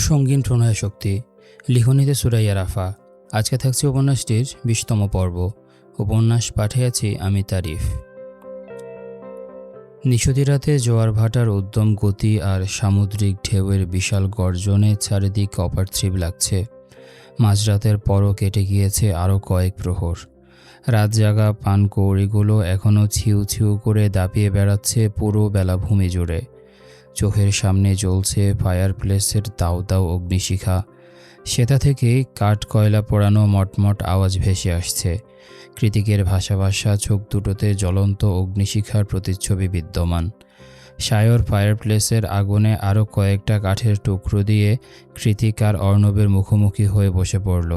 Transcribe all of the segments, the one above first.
সঙ্গীন প্রণয় শক্তি লিখনীতে সুরাইয়া রাফা। আজকে থাকছে উপন্যাসটির ২০তম পর্ব। উপন্যাস পাঠিয়েছি আমি তারিফ। নিশতি রাতে জোয়ার ভাটার উদ্যম গতি আর সামুদ্রিক ঢেউয়ের বিশাল গর্জনে চারিদিক অপার্থিব লাগছে। মাঝরাতের পরও কেটে গিয়েছে আরও কয়েক প্রহর। রাত জাগা পানকৌড়িগুলো এখনও ছিউ ছিউ করে দাপিয়ে বেড়াচ্ছে পুরো বেলাভূমি জুড়ে। চোখের সামনে জ্বলছে ফায়ার প্লেসের দাউ দাউ অগ্নিশিখা। সেটা থেকে কাঠ কয়লা পোড়ানো মটমট আওয়াজ ভেসে আসছে। কৃতিকের ভাষা ভাষা চোখ দুটোতে জ্বলন্ত অগ্নিশিখার প্রতিচ্ছবি বিদ্যমান। সায়র ফায়ার প্লেসের আগুনে আরও কয়েকটা কাঠের টুকরো দিয়ে কৃতিক আর অর্ণবের মুখোমুখি হয়ে বসে পড়ল।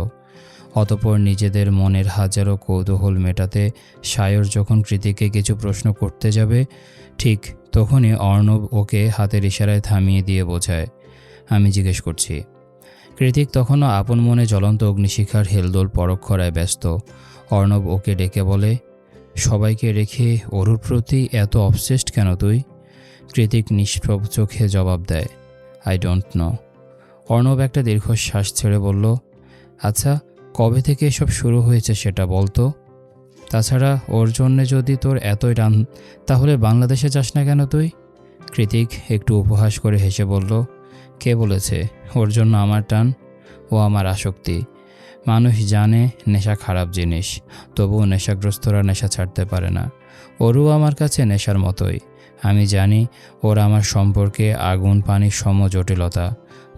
অতপর নিজেদের মনের হাজারো কৌতূহল মেটাতে সায়র যখন কৃতিককে কিছু প্রশ্ন করতে যাবে, ঠিক তখনই অর্ণব ওকে হাতের ইশারায় থামিয়ে দিয়ে বোঝায়, আমি জিজ্ঞেস করছি। কৃতিক তখনও আপন মনে জ্বলন্ত অগ্নিশিখার হেলদোল পরখ করায় ব্যস্ত। অর্ণব ওকে ডেকে বলে, সবাইকে রেখে অরুর প্রতি এত অবসেসড কেন তুই? কৃতিক নিষ্প্রভ চোখে জবাব দেয়, আই ডোন্ট নো। অর্ণব একটা দীর্ঘশ্বাস ছেড়ে বলল, আচ্ছা, কবে থেকে এসব শুরু হয়েছে সেটা বলতো। তাছাড়া ওর জন্যে যদি তোর এতই টান, তাহলে বাংলাদেশে যাস না কেন তুই? কৃতিক একটু উপহাস করে হেসে বলল, কে বলেছে ওর জন্য আমার টান? ও আমার আসক্তি। মানুষ জানে নেশা খারাপ জিনিস, তবুও নেশাগ্রস্তরা নেশা ছাড়তে পারে না। ওরও আমার কাছে নেশার মতোই। আমি জানি ওর আমার সম্পর্কে আগুন পানির সম জটিলতা,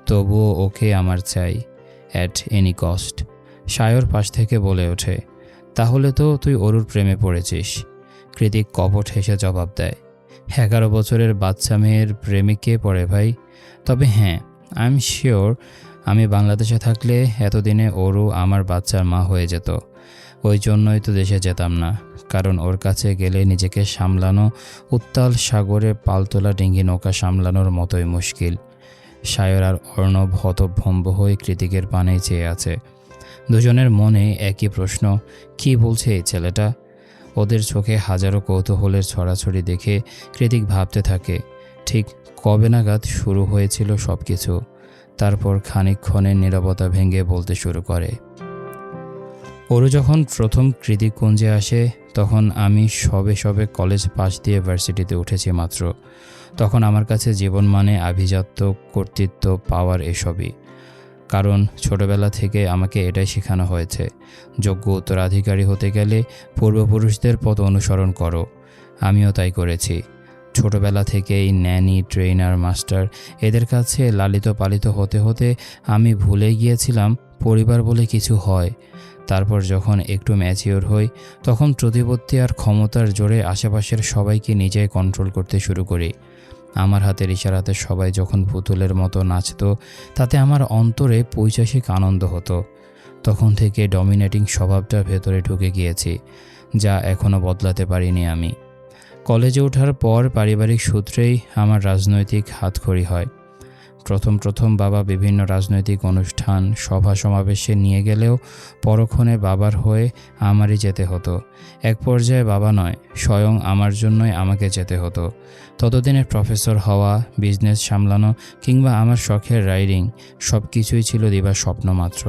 তবুও ওকে আমার চাই, অ্যাট এনি কস্ট। সায়র পাশ থেকে বলে ওঠে, তাহলে তো তুই অরুর প্রেমে পড়েছিস। কৃতিক কপট হেসে জবাব দেয়, 11 বছরের বাচ্চা মেয়ের প্রেমে কে পড়ে ভাই? তবে হ্যাঁ, আই এম শিওর আমি বাংলাদেশে থাকলে এতদিনে ওরও আমার বাচ্চার মা হয়ে যেত। ওই জন্যই তো দেশে যেতাম না, কারণ ওর কাছে গেলে নিজেকে সামলানো উত্তাল সাগরে পালতোলা ডিঙ্গি নৌকা সামলানোর মতোই মুশকিল। সায়র আর অর্ণব হতভম্ব হয়ে কৃতিকের পানে চেয়ে আছে। দুজনের মনে একই প্রশ্ন, কি বলছে এই ছেলেটা? ওদের চোখে হাজারো কৌতূহলের ছড়াছড়ি দেখে কৃতিক ভাবতে থাকে, ঠিক কবে নাগাদ শুরু হয়েছিল সব কিছু। তারপর খানিকক্ষণের নীরবতা ভেঙে বলতে শুরু করে, ওরু যখন প্রথম কৃতিককুঞ্জে আসে, তখন আমি সবে সবে কলেজ পাশ দিয়ে ভার্সিটিতে উঠেছি মাত্র। তখন আমার কাছে জীবন মানে আভিজাত্য, কর্তৃত্ব, পাওয়ার এসবই। কারণ ছোটবেলা থেকে আমাকে এটাই শেখানো হয়েছে, যোগ্য উত্তরাধিকারী হতে গেলে পূর্বপুরুষদের পথ অনুসরণ করো। আমিও তাই করেছি। ছোটবেলা থেকেই ন্যানি, ট্রেনার, মাস্টার এদের কাছে লালিত পালিত হতে হতে আমি ভুলে গিয়েছিলাম পরিবার বলে কিছু হয়। তারপর যখন একটু ম্যাচিওর হই, তখন প্রতিপত্তি আর ক্ষমতার জোরে আশেপাশের সবাইকে নিজেই কন্ট্রোল করতে শুরু করি। আমার হাতের ইশারাতে সবাই যখন পুতুলের মতো নাচত, তাতে আমার অন্তরে পৈশাসিক আনন্দ হতো। তখন থেকে ডমিনেটিং স্বভাবটা ভেতরে ঢুকে গিয়েছি, যা এখনও বদলাতে পারিনি আমি। কলেজে ওঠার পর পারিবারিক সূত্রেই আমার রাজনৈতিক হাতখড়ি হয়। প্রথম বাবা বিভিন্ন রাজনৈতিক অনুষ্ঠান, সভা সমাবেশে নিয়ে গেলেও পরক্ষণে বাবার হয়ে আমারই যেতে হতো। এক পর্যায়ে বাবা নয়, স্বয়ং আমার জন্যই আমাকে যেতে হতো। ততদিনে প্রফেসর হওয়া, বিজনেস সামলানো কিংবা আমার শখের রাইডিং সব কিছুই ছিল দিবার স্বপ্ন মাত্র।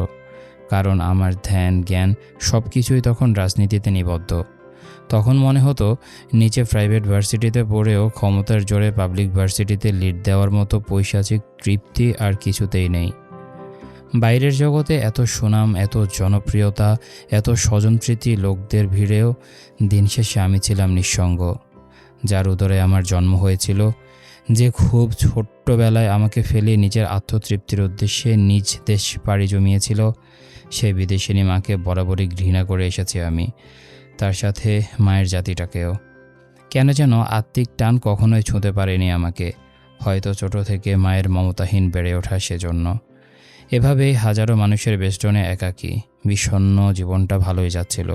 কারণ আমার ধ্যান জ্ঞান সব কিছুই তখন রাজনীতিতে নিবদ্ধ। তখন মনে হতো নিচে প্রাইভেট ভার্সিটিতে পড়েও ক্ষমতার জোরে পাবলিক ভার্সিটিতে লিড দেওয়ার মতো পৈশাচিক তৃপ্তি আর কিছুতেই নেই। বাইরের জগতে এত সুনাম, এত জনপ্রিয়তা, এত স্বজনপ্রীতি লোকদের ভিড়েও দিন শেষে আমি ছিলাম নিঃসঙ্গ। যার উদরে আমার জন্ম হয়েছিল, যে খুব ছোট্টবেলায় আমাকে ফেলে নিজের আত্মতৃপ্তির উদ্দেশ্যে নিজ দেশ পাড়ি জমিয়েছিল, সেই বিদেশিনী মাকে বরাবরই ঘৃণা করে এসেছি আমি, তার সাথে মায়ের জাতিটাকেও। কেন যেন আত্মিক টান কখনোই ছুঁতে পারেনি আমাকে, হয়তো ছোট থেকে মায়ের মমতাহীন বেড়ে ওঠা সেজন্য। এভাবেই হাজারো মানুষের বেষ্টনে একাকী বিষণ্ণ জীবনটা ভালোই যাচ্ছিল।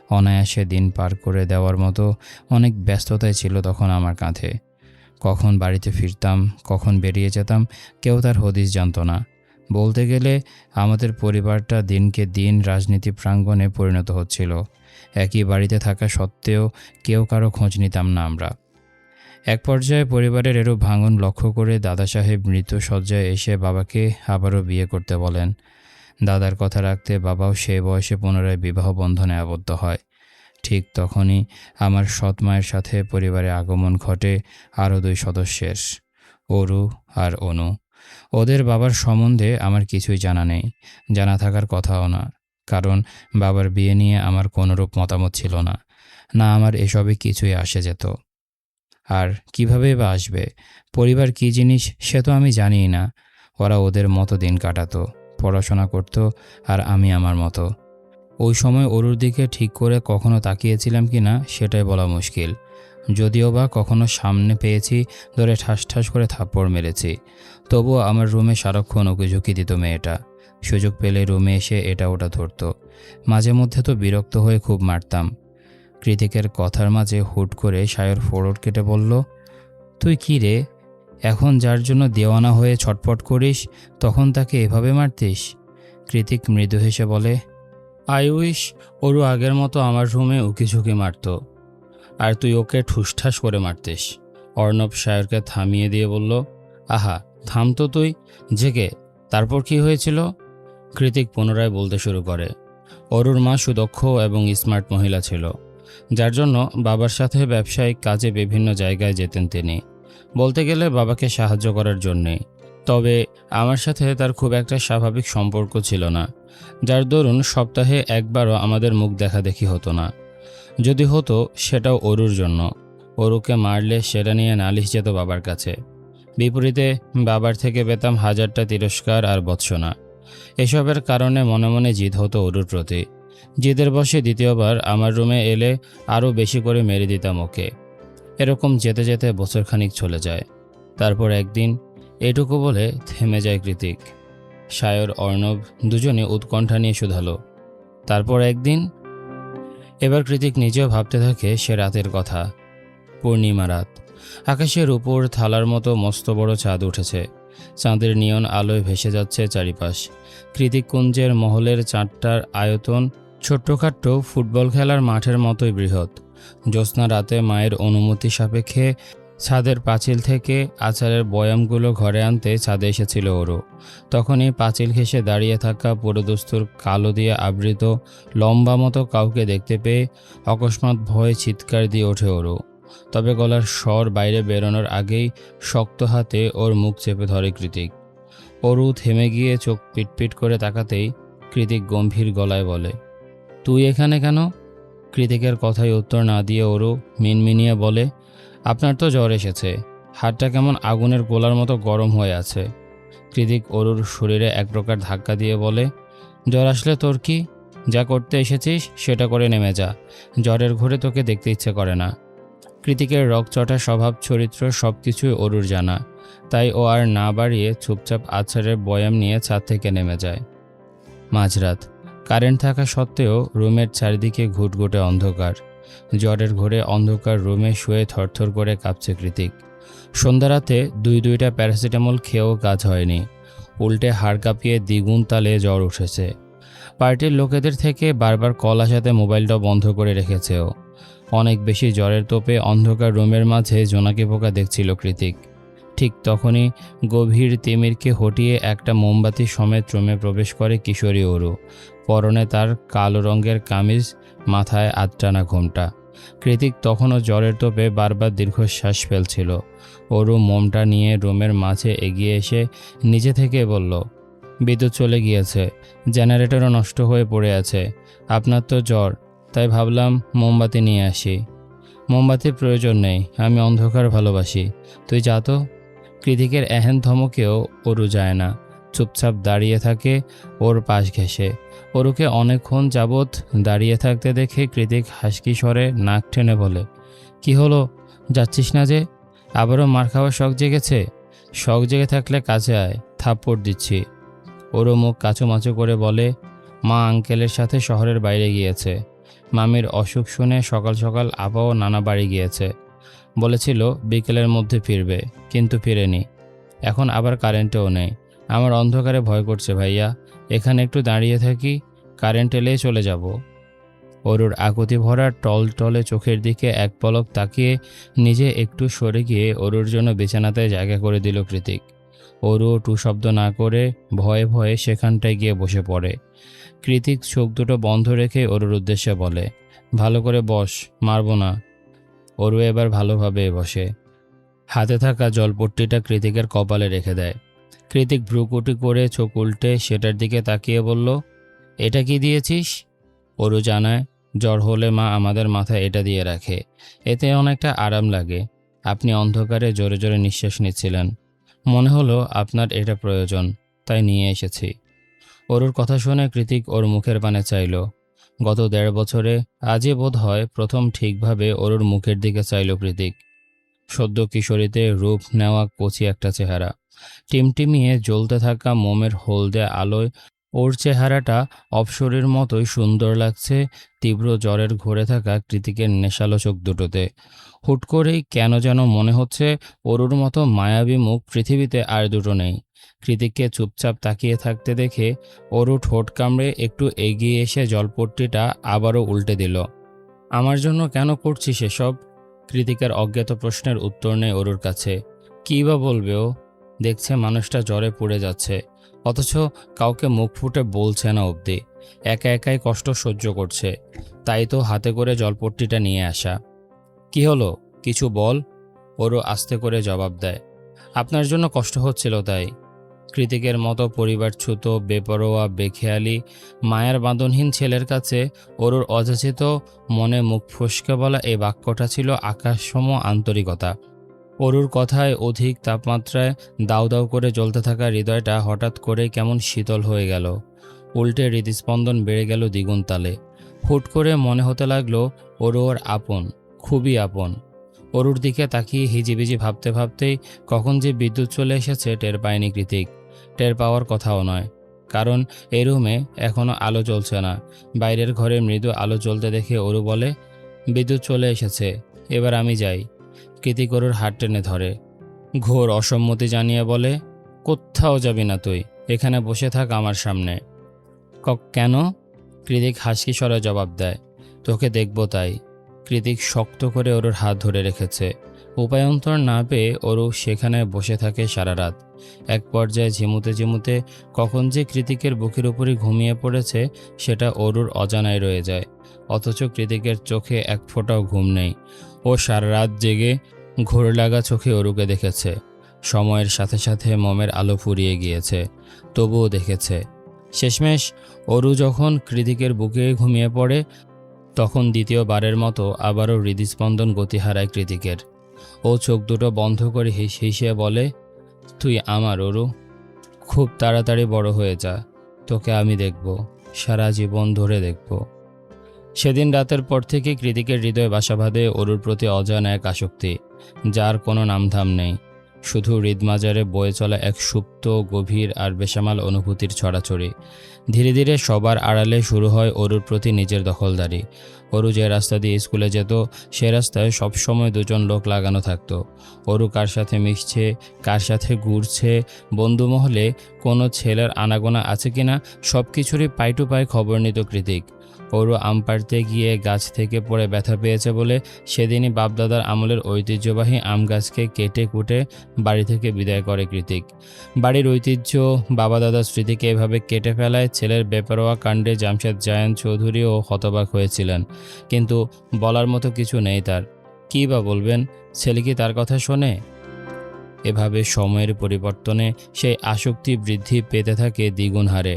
অনায়াসে দিন পার করে দেওয়ার মতো অনেক ব্যস্ততাই ছিল তখন আমার কাঁধে। কখন বাড়িতে ফিরতাম, কখন বেরিয়ে যেতাম, কেউ তার হদিস জানত না। বলতে গেলে আমাদের পরিবারটা দিনকে দিন রাজনীতি প্রাঙ্গণে পরিণত হচ্ছিল। একই বাড়িতে থাকা সত্ত্বেও কেউ কারো খোঁজ নিতাম না আমরা। এক পর্যায়ে পরিবারের এরূপ ভাঙন লক্ষ্য করে দাদা সাহেব মৃত্যুশয্যায় এসে বাবাকে আবারও বিয়ে করতে বলেন। দাদার কথা রাখতে বাবাও সেই বয়সে পুনরায় বিবাহ বন্ধনে আবদ্ধ হয়। ঠিক তখনই আমার সৎ মায়ের সাথে পরিবারে আগমন ঘটে আরও 2 সদস্যের, অরু আর অনু। ওদের বাবার সম্বন্ধে আমার কিছুই জানা নেই, জানা থাকার কথাও না, কারণ বাবার বিয়ে নিয়ে আমার কোনোরূপ মতামত ছিল না, না আমার এসবে কিছুই আসে যেত। আর কীভাবেই বা আসবে? পরিবার কী জিনিস সে তো আমি জানিই না। ওরা ওদের মতো দিন কাটাতো, পড়াশোনা করতো, আর আমি আমার মতো। ওই সময় অরুর দিকে ঠিক করে কখনো তাকিয়েছিলাম কি না সেটাই বলা মুশকিল। যদিও বা কখনো সামনে পেয়েছি, ধরে ঠাস ঠাস করে থাপ্পড় মেরেছি। তবুও আমার রুমে সারাক্ষণ উকিঝুঁকি দিত মেয়েটা। সুযোগ পেলে রুমে এসে এটা ওটা ধরতো। মাঝে মধ্যে তো বিরক্ত হয়ে খুব মারতাম। কৃতিকের কথার মাঝে হুট করে সায়র ফোড়ট কেটে বলল, তুই কী রে, এখন যার জন্য দেওয়ানা হয়ে ছটফট করিস তখন তাকে এভাবে মারতিস? কৃতিক মৃদু হেসে বলে, আই উইশ ওরু আগের মতো আমার রুমে উকিঝুঁকি মারত, আর তুই ওকে ঠুসঠাস করে মারতিস। অর্ণব সায়রকে থামিয়ে দিয়ে বলল, আহা থাম তো তুই, জেগে। তারপর কি হয়েছিল? কৃতিক পুনরায় বলতে শুরু করে। অরুর মা সুদক্ষ এবং স্মার্ট মহিলা ছিল, যার জন্য বাবার সাথে ব্যবসায়িক কাজে বিভিন্ন জায়গায় যেতেন তিনি, বলতে গেলে বাবাকে সাহায্য করার জন্যে। তবে আমার সাথে তার খুব একটা স্বাভাবিক সম্পর্ক ছিল না, যার দরুন সপ্তাহে একবারও আমাদের মুখ দেখাদেখি হতো না। যদি হতো সেটাও অরুর জন্য। অরুকে মারলে সেটা নিয়ে নালিশ যেত বাবার কাছে। বিপরীতে বাবার থেকে পেতাম হাজারটা তিরস্কার আর ভৎসনা। এসবের কারণে মনে মনে জিদ হতো অরুর প্রতি। জিদের বশে দ্বিতীয়বার আমার রুমে এলে আরও বেশি করে মেরে দিতাম ওকে। এরকম যেতে যেতে বছরখানিক চলে যায়। তারপর একদিন এটুকু বলে থেমে যায় কৃতিক। সায়র অর্ণব দুজনে উৎকণ্ঠা নিয়ে শুধালো, তারপর একদিন? এবার কৃতিক নিজেও ভাবতে থাকে সে রাতের কথা। পূর্ণিমা রাত। আকাশের উপর থালার মতো মস্ত বড় চাঁদ উঠেছে। চাঁদের নিয়ন আলোয় ভেসে যাচ্ছে চারিপাশ। কৃতিক কুঞ্জের মহলের চাঁদটার আয়তন ছোট্টখাট্ট ফুটবল খেলার মাঠের মতোই বৃহৎ। জ্যোৎস্না রাতে মায়ের অনুমতি সাপেক্ষে ছাদের পাঁচিল থেকে আচারের বয়ামগুলো ঘরে আনতে ছাদে এসেছিল ওরও। তখনই পাঁচিল ঘেঁষে দাঁড়িয়ে থাকা পুরোদস্তুর কালো দিয়ে আবৃত লম্বা মতো কাউকে দেখতে পেয়ে অকস্মাৎ ভয়ে চিৎকার দিয়ে ওঠে ওরও। তবে গলার স্বর বাইরে বেরোনোর আগেই শক্ত হাতে ওর মুখ চেপে ধরে কৃতিক। অরু থেমে গিয়ে চোখ পিটপিট করে তাকাতেই কৃতিক গম্ভীর গলায় বলে, তুই এখানে কেন? কৃতিকের কথায় উত্তর না দিয়ে অরু মিনমিনিয়ে বলে, আপনার তো জ্বর এসেছে, হাতটা কেমন আগুনের গোলার মতো গরম হয়ে আছে। কৃতিক অরুর শরীরে এক প্রকার ধাক্কা দিয়ে বলে, জ্বর আসলে তোর কি? যা করতে এসেছিস সেটা করে নেমে যা। জ্বরের ঘোরে তোকে দেখতে ইচ্ছে করে না। কৃতিকের রগচটা স্বভাব চরিত্র সব কিছুই অরুর জানা, তাই ও আর না বাড়িয়ে চুপচাপ আচারের বয়াম নিয়ে ছাদ থেকে নেমে যায়। মাঝরাত। কারেন্ট থাকা সত্ত্বেও রুমের চারিদিকে ঘুটঘুটে অন্ধকার। জ্বরের ঘোরে অন্ধকার রুমে শুয়ে থরথর করে কাঁপছে কৃতিক। সন্ধ্যা রাতে দুইটা প্যারাসিটামল খেয়েও কাজ হয়নি, উল্টে হাড় কাঁপিয়ে দ্বিগুণ তালে জ্বর উঠেছে। পার্টির লোকেদের থেকে বারবার কল আসাতে মোবাইলটাও বন্ধ করে রেখেছে ও। অনেক বেশি জ্বরের তোপে অন্ধকার রুমের মাঝে জোনাকি পোকা দেখছিল কৃতিক। ঠিক তখনই গভীর তিমিরকে হটিয়ে একটা মোমবাতি সমেত রুমে প্রবেশ করে কিশোরী অরু। পরনে তার কালো রঙের কামিজ, মাথায় আধটানা ঘোমটা। কৃতিক তখনও জ্বরের তোপে বারবার দীর্ঘশ্বাস ফেলছিল। অরু মোমটা নিয়ে রুমের মাঝে এগিয়ে এসে নিজে থেকে বলল, বিদ্যুৎ চলে গিয়েছে, জেনারেটরও নষ্ট হয়ে পড়ে আছে। আপনার তো জ্বর, তাই ভাবলাম মোমবাতি নিয়ে আসি। মোমবাতির প্রয়োজন নেই, আমি অন্ধকার ভালোবাসি, তুই যা তো। কৃতিকের এহেন ধমকেও অরু যায় না, চুপচাপ দাঁড়িয়ে থাকে ওর পাশ ঘেঁষে। অরুকে অনেকক্ষণ যাবৎ দাঁড়িয়ে থাকতে দেখে কৃতিক হাসকি স্বরে নাক টেনে বলে, কি হলো, যাচ্ছিস না যে? আবারও মার খাওয়ার শখ জেগেছে? শখ জেগে থাকলে কাছে আয়, থাপ্পড় দিচ্ছি। ওরও মুখ কাচুমাচু করে বলে, মা আঙ্কেলের সাথে শহরের বাইরে গিয়েছে। মামির অসুখ শুনে সকাল সকাল আপাও নানা বাড়ি গিয়েছে। বলেছিল বিকেলের মধ্যে ফিরবে, কিন্তু ফিরেনি। এখন আবার কারেন্টও নেই। আমার অন্ধকারে ভয় করছে ভাইয়া, এখানে একটু দাঁড়িয়ে থাকি, কারেন্ট এলেই চলে যাব। অরুর আকুতি ভরা টলটলে চোখের দিকে এক পলক তাকিয়ে নিজে একটু সরে গিয়ে অরুর জন্য বিছানাতে জায়গা করে দিল কৃতিক। অরুও টু শব্দ না করে ভয়ে ভয়ে সেখানটায় গিয়ে বসে পড়ে। কৃতিক চোখ দুটো বন্ধ রেখে অরুর উদ্দেশ্যে বলে, ভালো করে বস, মারবো না। অরু এবার ভালোভাবে বসে। হাতে থাকা জলপট্টিটা কৃতিকের কপালে রেখে দেয়। কৃতিক ভ্রুকুটি করে চোখ উল্টে সেটার দিকে তাকিয়ে বলল, এটা কি দিয়েছিস? অরু জানায়, জ্বর হলে মা আমাদের মাথায় এটা দিয়ে রাখে, এতে অনেকটা আরাম লাগে। আপনি অন্ধকারে জোরে জোরে নিঃশ্বাস নিচ্ছিলেন, মনে হলো আপনার এটা প্রয়োজন, তাই নিয়ে এসেছি। অরুর কথা শুনে কৃতিক ওর মুখের পানে চাইল। গত 1.5 বছরে আজই বোধ হয় প্রথম ঠিকভাবে অরুর মুখের দিকে চাইল কৃতিক। সদ্য কিশোরীতে রূপ নেওয়া কচি একটা চেহারা, টিমটিমিয়ে জ্বলতে থাকা মোমের হলদে আলোয় ওর চেহারাটা অপসরীর মতোই সুন্দর লাগছে তীব্র জ্বরের ঘোরে থাকা কৃতিকের নেশালো চোখ দুটোতে। হুট করেই কেন যেন মনে হচ্ছে অরুর মতো মায়াবী মুখ পৃথিবীতে আর দুটো নেই। কৃতিককে চুপচাপ তাকিয়ে থাকতে দেখে অরু ঠোঁট কামড়ে একটু এগিয়ে এসে জলপট্টিটা আবারও উল্টে দিল। আমার জন্য কেন করছিস এসব? কৃতিকের অজ্ঞাত প্রশ্নের উত্তর নেই অরুর কাছে। কী বা বলবে ও? দেখছে মানুষটা জ্বরে পুড়ে যাচ্ছে, অথচ কাউকে মুখ ফুটে বলছে না অবধি। একা একাই কষ্ট সহ্য করছে, তাই তো হাতে করে জলপট্টিটা নিয়ে আসা। কি হলো, কিছু বল। অরু আস্তে করে জবাব দেয়, আপনার জন্য কষ্ট হচ্ছিল তাই। কৃতিকের মতো পরিবারচ্যুত, বেপরোয়া, বেখেয়ালি, মায়ার বাঁধনহীন ছেলের কাছে অরুর অযাচিত মনে মুখ ফসকে বলা এই বাক্যটা ছিল আকাশসম আন্তরিকতা। অরুর কথায় অধিক তাপমাত্রায় দাউ দাউ করে জ্বলতে থাকা হৃদয়টা হঠাৎ করে কেমন শীতল হয়ে গেল। উল্টে হৃদস্পন্দন বেড়ে গেল দ্বিগুণ তালে। হুট করে মনে হতে লাগলো অরু ওর আপন, খুবই আপন। অরুর দিকে তাকিয়ে হিজিবিজি ভাবতে ভাবতেই কখন যে বিদ্যুৎ চলে এসেছে টের পায়নি কৃতিক। টের পাওয়ার কথাও নয়, কারণ এই রুমে এখনও আলো জ্বলছে না। বাইরের ঘরে মৃদু আলো জ্বলতে দেখে অরু বলে, বিদ্যুৎ চলে এসেছে, এবার আমি যাই। কৃতিক অরুর হাত টেনে ধরে, ঘোর অসম্মতি জানিয়ে বলে, কোত্থাও যাবি না তুই, এখানে বসে থাক আমার সামনে। কেন? কৃতিক হাসি স্বরে জবাব দেয়, তোকে দেখব তাই। কৃতিক শক্ত করে অরুর হাত ধরে রেখেছে। উপায়ন্তর না পেয়ে অরু সেখানে বসে থাকে সারা রাত। এক পর্যায়ে ঝিমুতে ঝিমুতে কখন যে কৃতিকের বুকের উপরই ঘুমিয়ে পড়েছে সেটা অরুর অজানায় রয়ে যায়। অথচ কৃতিকের চোখে এক ফোঁটাও ঘুম নেই। ও সারা রাত জেগে ঘোর লাগা চোখে অরুকে দেখেছে। সময়ের সাথে সাথে মোমের আলো ফুরিয়ে গিয়েছে, তবুও দেখেছে। শেষমেশ অরু যখন কৃতিকের বুকে ঘুমিয়ে পড়ে, তখন দ্বিতীয়বারের মতো আবারও হৃদস্পন্দন গতি হারায় কৃতিকের। ও চোখ দুটো বন্ধ করে হিসিয়ে বলে, তুই আমার অরু, খুব তাড়াতাড়ি বড় হয়ে যা, তোকে আমি দেখব, সারা জীবন ধরে দেখব। সেদিন রাতের পর থেকে কৃতিকের হৃদয়ে বাসা বাঁধে অরুর প্রতি অজানা এক আসক্তি, যার কোনো নামধাম নেই। শুধু হৃদমাজারে বয়ে চলা এক সুপ্ত, গভীর আর বেসামাল অনুভূতির ছড়াছড়ি। ধীরে ধীরে সবার আড়ালে শুরু হয় অরুর প্রতি নিজের দখলদারি। অরু যে রাস্তা দিয়ে স্কুলে যেত, সে রাস্তায় সবসময় দুজন লোক লাগানো থাকতো। অরু কার সাথে মিশছে, কার সাথে ঘুরছে, বন্ধুমহলে কোনো ছেলের আনাগোনা আছে কিনা, সব কিছুরই পাই টু পাই খবর নিত কৃতিক। অরু আম পাড়তে গিয়ে গাছ থেকে পড়ে ব্যথা পেয়েছে বলে সেদিনই বাপদাদার আমলের ঐতিহ্যবাহী আম গাছকে কেটে কুটে বাড়ি থেকে বিদায় করে কৃতিক। বাড়ির ঐতিহ্য, বাবা দাদার স্মৃতিকে এভাবে কেটে ফেলায় ছেলের বেপরোয়া কাণ্ডে জামশেদ জায়ান চৌধুরীও হতবাক হয়েছিলেন। কিন্তু বলার মতো কিছু নেই তার। কী বা বলবেন, ছেলে কি তার কথা শোনে? এভাবে সময়ের পরিবর্তনে সেই আসক্তি বৃদ্ধি পেতে থাকে দ্বিগুণ হারে।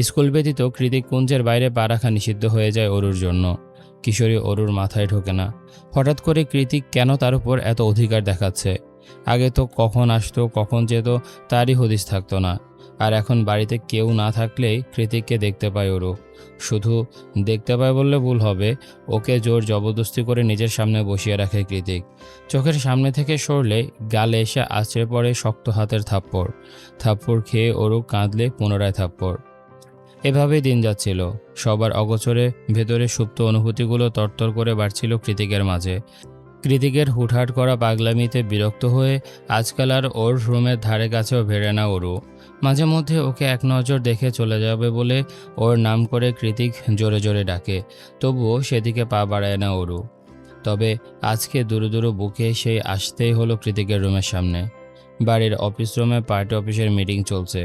স্কুল ব্যতীত কৃতিক কুঞ্জের বাইরে পা রাখা নিষিদ্ধ হয়ে যায় অরুর জন্য। কিশোরী অরুর মাথায় ঢোকে না, হঠাৎ করে কৃতিক কেন তার উপর এত অধিকার দেখাচ্ছে। আগে তো কখন আসতো, কখন যেত, তারই হদিস থাকতো না। আর এখন বাড়িতে কেউ না থাকলেই কৃতিককে দেখতে পায় অরু। শুধু দেখতে পায় বললে ভুল হবে, ওকে জোর জবরদস্তি করে নিজের সামনে বসিয়ে রাখে কৃতিক। চোখের সামনে থেকে সরলে গালে এসে আছড়ে পড়ে শক্ত হাতের থাপ্পড়। থাপ্পড় খেয়ে অরু কাঁদলে পুনরায় থাপ্পড়। এভাবেই দিন যাচ্ছিল। সবার অগোচরে ভেতরে সুপ্ত অনুভূতিগুলো তরতর করে বাড়ছিল কৃতিকের মাঝে। কৃতিকের হুটহাট করা পাগলামিতে বিরক্ত হয়ে আজকাল আর ওর রুমের ধারে কাছেও ভেড়ে না অরু। মাঝে মধ্যে ওকে এক নজর দেখে চলে যাবে বলে ওর নাম করে কৃতিক জোরে জোরে ডাকে, তবুও সেদিকে পা বাড়ায় না অরু। তবে আজকে দুরু দুরু বুকে সেই আসতেই হলো কৃতিকের রুমের সামনে। বাড়ির অফিস রুমে পার্টি অফিসের মিটিং চলছে,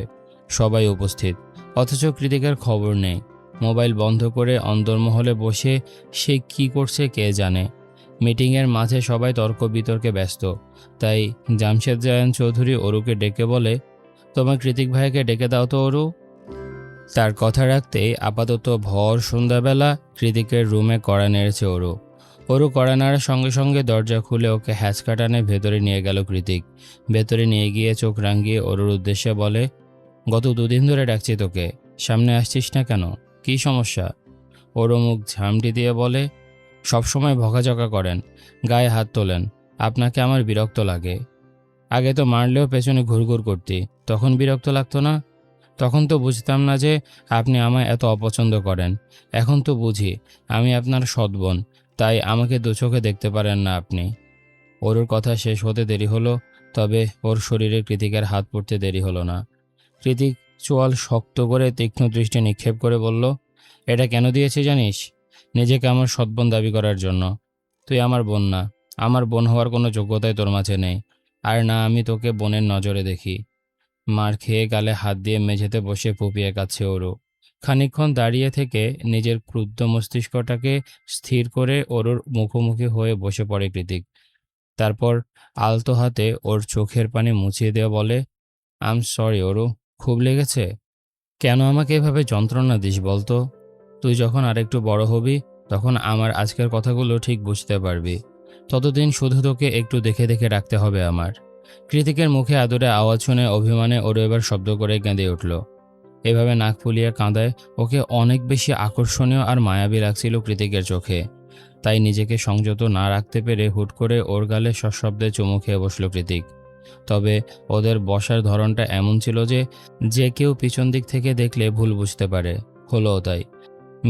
সবাই উপস্থিত, অথচ কৃতিকের খবর নেই। মোবাইল বন্ধ করে অন্দরমহলে বসে সে কি করছে কে জানে। মিটিংয়ের মাঝে সবাই তর্ক বিতর্কে ব্যস্ত, তাই জামশেদ জায়ান চৌধুরী অরুকে ডেকে বলে, তোমার কৃতিক ভাইকে ডেকে দাও তো অরু। তার কথা রাখতেই আপাতত ভর সন্ধ্যাবেলা কৃতিকের রুমে কড়া নেড়েছে অরু। অরু কড়া নাড়ার সঙ্গে সঙ্গে দরজা খুলে ওকে হ্যাচকা টানে ভেতরে নিয়ে গেল কৃতিক। ভেতরে নিয়ে গিয়ে চোখ রাঙিয়ে অরুর উদ্দেশ্যে বলে, গত 2 দিন ধরে ডাকছি তোকে, সামনে আসছিস না কেন? কী সমস্যা? অরু মুখ ঝামটি দিয়ে বলে, সবসময় ভকাঝকা করেন, গায়ে হাত তোলেন, আপনাকে আমার বিরক্ত লাগে। আগে তো মারলেও পেছনে ঘুরঘুর করতি, তখন বিরক্ত লাগতো না? তখন তো বুঝতাম না যে আপনি আমায় এত অপছন্দ করেন। এখন তো বুঝি আমি আপনার সৎ বোন, তাই আমাকে দু চোখে দেখতে পারেন না আপনি। অরুর কথা শেষ হতে দেরি হলো, তবে ওর শরীরে কৃতিকের হাত পড়তে দেরি হলো না। কৃতিক চোয়াল শক্ত করে তীক্ষ্ণ দৃষ্টি নিক্ষেপ করে বলল, এটা কেন দিয়েছি জানিস? নিজেকে আমার সৎ বোন দাবি করার জন্য। তুই আমার বোন না, আমার বোন হওয়ার কোনো যোগ্যতাই তোর মাঝে নেই, আর না আমি তোকে বোনের নজরে দেখি। মার খেয়ে গালে হাত দিয়ে মেঝেতে বসে ফুপিয়ে কাচ্ছে অরু। খানিকক্ষণ দাঁড়িয়ে থেকে নিজের ক্রুদ্ধ মস্তিষ্কটাকে স্থির করে অরুর মুখোমুখি হয়ে বসে পড়ে কৃতিক। তারপর আলতো হাতে ওর চোখের পানি মুছিয়ে দিয়ে বলে, আম সরি অরু, খুব লেগেছে? কেন আমাকে এভাবে যন্ত্রণা দিস বলতো? তুই যখন আরেকটু বড় হবি তখন আমার আজকের কথাগুলো ঠিক বুঝতে পারবি। ততদিন শুধু তোকে একটু দেখে দেখে রাখতে হবে আমার। কৃতিকের মুখে আদরে আওয়াজ শুনে অভিমানে ওরও এবার শব্দ করে কেঁদে উঠল। এভাবে নাক ফুলিয়ে কাঁদায় ওকে অনেক বেশি আকর্ষণীয় আর মায়াবী লাগছিল কৃতিকের চোখে। তাই নিজেকে সংযত না রাখতে পেরে হুট করে ওর গালে সশব্দে চুমু খেয়ে বসল কৃতিক। তবে ওদের বসার ধরনটা এমন ছিল যে যে কেউ পিছন দিক থেকে দেখলে ভুল বুঝতে পারে। হলোও তাই।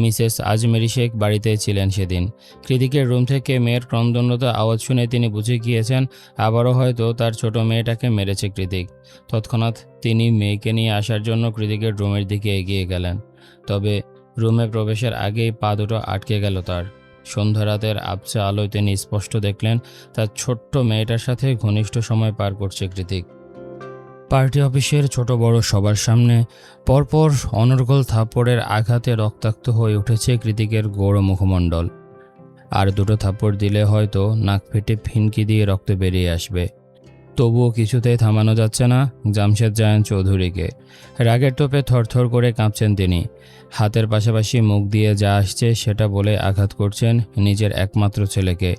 মিসেস আজমেরি শেখ বাড়িতে ছিলেন সেদিন। কৃতিকের রুম থেকে মেয়ের ক্রন্দনরত আওয়াজ শুনে তিনি বুঝে গিয়েছেন আবারও হয়তো তার ছোট মেয়েটাকে মেরেছে কৃতিক। তৎক্ষণাৎ তিনি মেয়েকে নিয়ে আসার জন্য কৃতিকের রুমের দিকে এগিয়ে গেলেন। তবে রুমে প্রবেশের আগেই পা দুটো আটকে গেল তার। সন্ধ্যারাতের আবছা আলোয় তিনি স্পষ্ট দেখলেন তার ছোট্ট মেয়েটার সাথে ঘনিষ্ঠ সময় পার করছে কৃতিক। পার্টি অফিসের ছোট বড় সবার সামনে পরপর অনর্গল থাপ্পড়ের আঘাতে রক্তাক্ত হয়ে উঠেছে কৃতিকের গৌর মুখমণ্ডল। আর দুটো থাপ্পড় দিলে হয়তো নাক ফেটে ফিনকি দিয়ে রক্ত বেরিয়ে আসবে। তবুও কিছুতেই থামানো যাচ্ছে না জামশেদ জায়ান চৌধুরীকে। রাগের টোপে থরথর করে কাঁপছেন তিনি। হাতের পাশাপাশি মুখ দিয়ে যা আসছে সেটা বলে আঘাত করছেন নিজের একমাত্র ছেলেকে।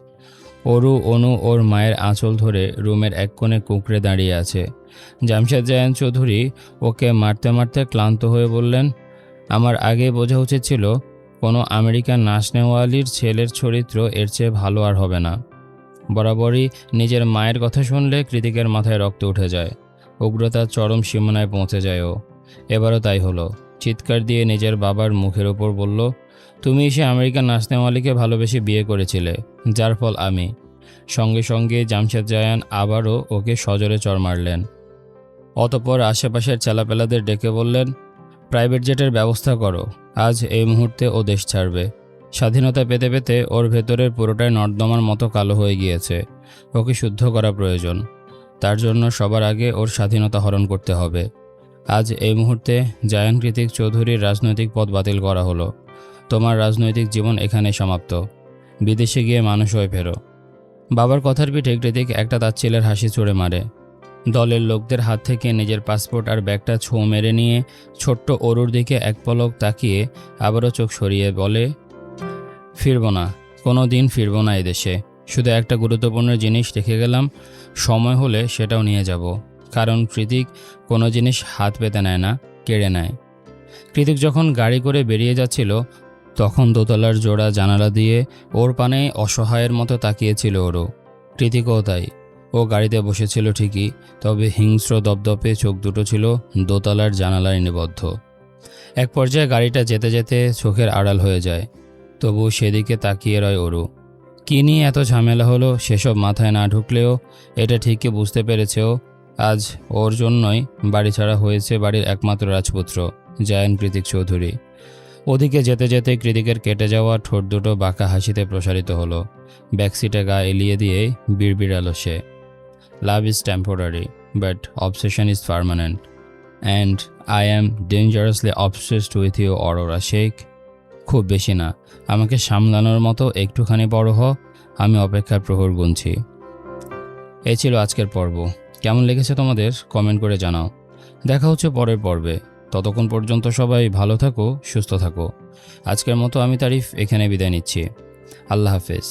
অরু অনু ওর মায়ের আঁচল ধরে রুমের এক কোণে কুঁকড়ে দাঁড়িয়ে আছে। জামশেদ জায়ান চৌধুরী ওকে মারতে মারতে ক্লান্ত হয়ে বললেন, আমার আগে বোঝা উচিত ছিল কোনো আমেরিকান নাচনেওয়ালির ছেলের চরিত্র এর চেয়ে ভালো আর হবে না। বরাবরই নিজের মায়ের কথা শুনলে কৃতিকের মাথায় রক্ত উঠে যায়, উগ্রতার চরম সীমানায় পৌঁছে যায় ও। এবারও তাই হলো। চিৎকার দিয়ে নিজের বাবার মুখের ওপর বলল, তুমি সে আমেরিকান নাচনেওয়ালিকে ভালোবেসে বিয়ে করেছিলে, যার ফল আমি। সঙ্গে সঙ্গে জামশেদ জায়ান আবারও ওকে সজোরে চড় মারলেন। অতঃপর আশেপাশের চেলাপেলাদের ডেকে বললেন, প্রাইভেট জেটের ব্যবস্থা করো, আজ এই মুহূর্তে ও দেশ ছাড়বে। স্বাধীনতা পেতে পেতে ওর ভেতরের পুরোটাই নর্দমার মতো কালো হয়ে গিয়েছে। ওকে শুদ্ধ করা প্রয়োজন। তার জন্য সবার আগে ওর স্বাধীনতা হরণ করতে হবে। আজ এই মুহূর্তে জায়ান কৃতিক চৌধুরীর রাজনৈতিক পদ বাতিল করা হলো। তোমার রাজনৈতিক জীবন এখানে সমাপ্ত। বিদেশে গিয়ে মানুষ হয়ে ফেরো। বাবার কথার পিঠে কৃতিক একটা তাচ্ছিলের হাসি ছুঁড়ে মারে। দলের লোকদের হাত থেকে নিজের পাসপোর্ট আর ব্যাগটা ছোঁ মেরে নিয়ে ছোট্ট অরুর দিকে এক পলক তাকিয়ে আবারও চোখ সরিয়ে বলে, ফিরব না, কোনো দিন ফিরব না এদেশে। শুধু একটা গুরুত্বপূর্ণ জিনিস রেখে গেলাম, সময় হলে সেটাও নিয়ে যাব। কারণ কৃতিক কোনো জিনিস হাত পেতে নেয় না, কেড়ে নেয়। কৃতিক যখন গাড়ি করে বেরিয়ে যাচ্ছিল তখন দোতলার জোড়া জানালা দিয়ে ওর পানে অসহায়ের মতো তাকিয়েছিল ওরও। কৃতিকও তাই। ও গাড়িতে বসেছিল ঠিকই, তবে হিংস্র দপদপে চোখ দুটো ছিল দোতলার জানালায় নিবদ্ধ। এক পর্যায়ে গাড়িটা যেতে যেতে চোখের আড়াল হয়ে যায়, তবু সেদিকে তাকিয়ে রয় ওরু। কী নিয়ে এত ঝামেলা হলো সেসব মাথায় না ঢুকলেও এটা ঠিকই বুঝতে পেরেছেও আজ ওর জন্যই বাড়ি ছাড়া হয়েছে বাড়ির একমাত্র রাজপুত্র জায়ান কৃতিক চৌধুরী। ওদিকে যেতে যেতে কৃতিকের কেটে যাওয়া ঠোঁট দুটো বাঁকা হাসিতে প্রসারিত হলো। ব্যাকসিটে গা এলিয়ে দিয়েই বিড়বিড়ালো সে, love is temporary but obsession is permanent and I am dangerously obsessed with you Aurora Sheikh. খুব বেশি না, আমাকে সামলানোর মতো একটুখানি বড় হ, আমি অপেক্ষার প্রহর গুনছি। এই ছিল আজকের পর্ব। কেমন লেগেছে তোমাদের কমেন্ট করে জানাও। দেখা হচ্ছে পরের পর্বে। ততক্ষণ পর্যন্ত সবাই ভালো থাকো, সুস্থ থাকো। আজকের মতো আমি তারিফ এখানে বিদায় নিচ্ছি। আল্লাহ হাফেজ।